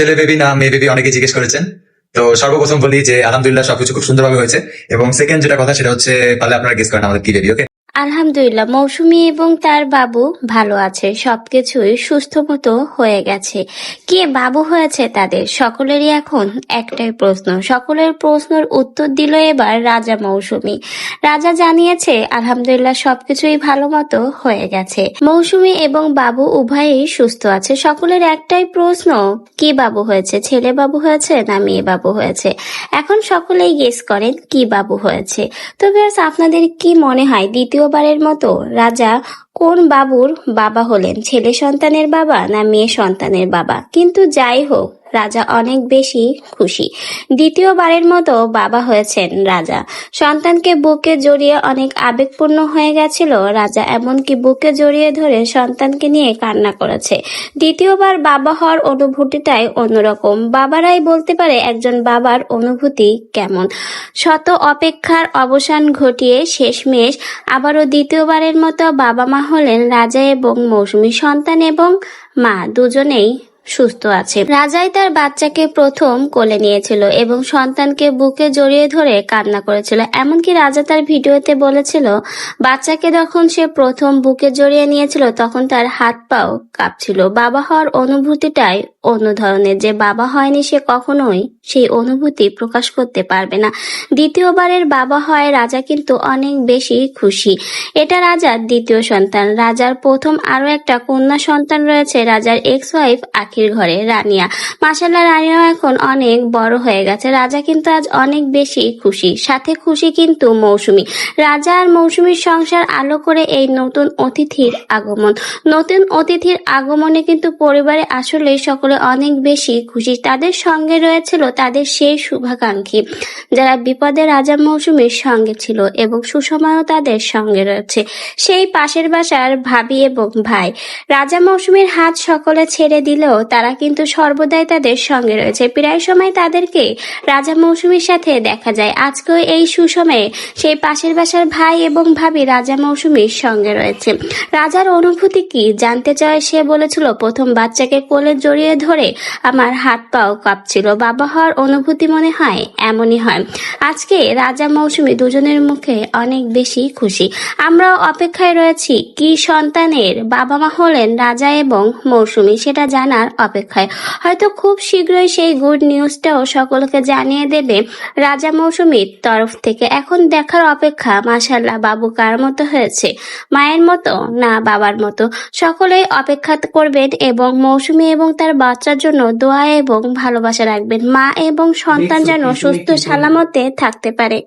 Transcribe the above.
ছেলে বেবি না মেয়ে বেবি অনেকে জিজ্ঞেস করেছেন। তো সর্বপ্রথম বলি যে আলহামদুলিল্লাহ সবকিছু খুব সুন্দরভাবে হয়েছে। এবং সেকেন্ড যেটা কথা সেটা হচ্ছে পারলে আপনারা গেস করেন আমাদের কি বেবি। ওকে, আলহামদুলিল্লাহ মৌসুমী এবং তার বাবু ভালো আছে, সবকিছুই সুস্থ মতো হয়ে গেছে। কে বাবু হয়েছে তাদের সকলেরই এখন একটাই প্রশ্ন, সকলের প্রশ্নের উত্তর দিল এবার রাজা মৌসুমী। রাজা জানিয়েছে আলহামদুলিল্লাহ সবকিছুই ভালো মতো হয়ে গেছে, মৌসুমী এবং বাবু উভয়ই সুস্থ আছে। সকলের একটাই প্রশ্ন, কি বাবু হয়েছে, ছেলে বাবু হয়েছে না মেয়ে বাবু হয়েছে? এখন সকলেই গেস করেন কি বাবু হয়েছে। তো ভিউয়ার্স, আপনাদের কি মনে হয় দ্বিতীয়বারের মতো রাজা কোন বাবুর বাবা হলেন, ছেলে সন্তানের বাবা না মেয়ে সন্তানের বাবা? কিন্তু যাই হোক, রাজা অনেক বেশি খুশি। দ্বিতীয়বারের মতো বাবা হয়েছেন রাজা। সন্তানকে বুকে জড়িয়ে অনেক আবেগপূর্ণ হয়ে গেছিল রাজা, এমনকি বুকে জড়িয়ে ধরে সন্তানকে নিয়ে কান্না করেছে। দ্বিতীয়বার বাবা হওয়ার অনুভূতিটাই অন্যরকম। বাবারাই বলতে পারে একজন বাবার অনুভূতি কেমন। শত অপেক্ষার অবসান ঘটিয়ে শেষমেশ আবারও দ্বিতীয়বারের মতো বাবা মা হলেন রাজা এবং মৌসুমী। সন্তান এবং মা দুজনেই সুস্থ আছে। রাজাই তার বাচ্চাকে প্রথম কোলে নিয়েছিল এবং সন্তানকে বুকে জড়িয়ে ধরে কান্না করেছিল। এমনকি রাজা তার ভিডিওতে বলেছিল বাচ্চাকে যখন সে প্রথম বুকে জড়িয়ে নিয়েছিল তখন তার হাত পাও কাঁপছিল। বাবা হওয়ার অনুভূতিটাই অন্য ধরনের, যে বাবা হয়নি সে কখনোই সেই অনুভূতি প্রকাশ করতে পারবে না। দ্বিতীয়বারের বাবা হয় রাজা কিন্তু অনেক বেশি খুশি। এটা রাজার দ্বিতীয় সন্তান। রাজার প্রথম আরো একটা কন্যা সন্তান রয়েছে রাজার এক্স ওয়াইফ আখির ঘরে, রানিয়া। মাশাআল্লাহ, রানিয়াও এখন অনেক বড় হয়ে গেছে। রাজা কিন্তু আজ অনেক বেশি খুশি, সাথে খুশি কিন্তু মৌসুমী। রাজা আর মৌসুমীর সংসার আলো করে এই নতুন অতিথির আগমন। নতুন অতিথির আগমনে কিন্তু পরিবারে আসলে সকলে অনেক বেশি খুশি। তাদের সঙ্গে রয়েছিল তাদের সেই শুভাকাঙ্ক্ষী যারা বিপদে রাজা মৌসুমীর সঙ্গে ছিল এবং সুসময়ও তাদের সঙ্গে রয়েছে সেই পাশের বাসার ভাবি এবং ভাই। রাজা মৌসুমীর হাত সকলে ছেড়ে দিলেও তারা কিন্তু সর্বদাই তাদের সঙ্গে রয়েছে। প্রায় সময় তাদেরকে রাজা মৌসুমীর সাথে দেখা যায়। আজকেও এই সুসময়ে সেই পাশের বাসার ভাই এবং ভাবি রাজা মৌসুমীর সঙ্গে রয়েছে। রাজার অনুভূতি কি জানতে চায় সে বলেছিল প্রথম বাচ্চাকে কোলে জড়িয়ে ধরে আমার হাত পাও কাঁপছিল। বাবা হওয়ার অনুভূতি মনে হয় এমনই হয়। আজকে রাজা মৌসুমী দুজনের মুখে অনেক বেশি খুশি। আমরাও অপেক্ষায় রয়েছি কি সন্তানের বাবা মা হলেন রাজা এবং মৌসুমী, সেটা জানার অপেক্ষায়। হয়তো খুব শীঘ্রই সেই গুড নিউজটাও সকলকে জানিয়ে দেবে রাজা মৌসুমীর তরফ থেকে। এখন দেখার অপেক্ষা মাশাআল্লাহ বাবু কার মতো হয়েছে, মায়ের মতো না বাবার মতো? সকলেই অপেক্ষা করবেন এবং মৌসুমী এবং তার বাচ্চার জন্য দোয়া এবং ভালোবাসা রাখবেন। মা এবং সন্তান যেন সুস্থ সালামতে থাকতে পারে।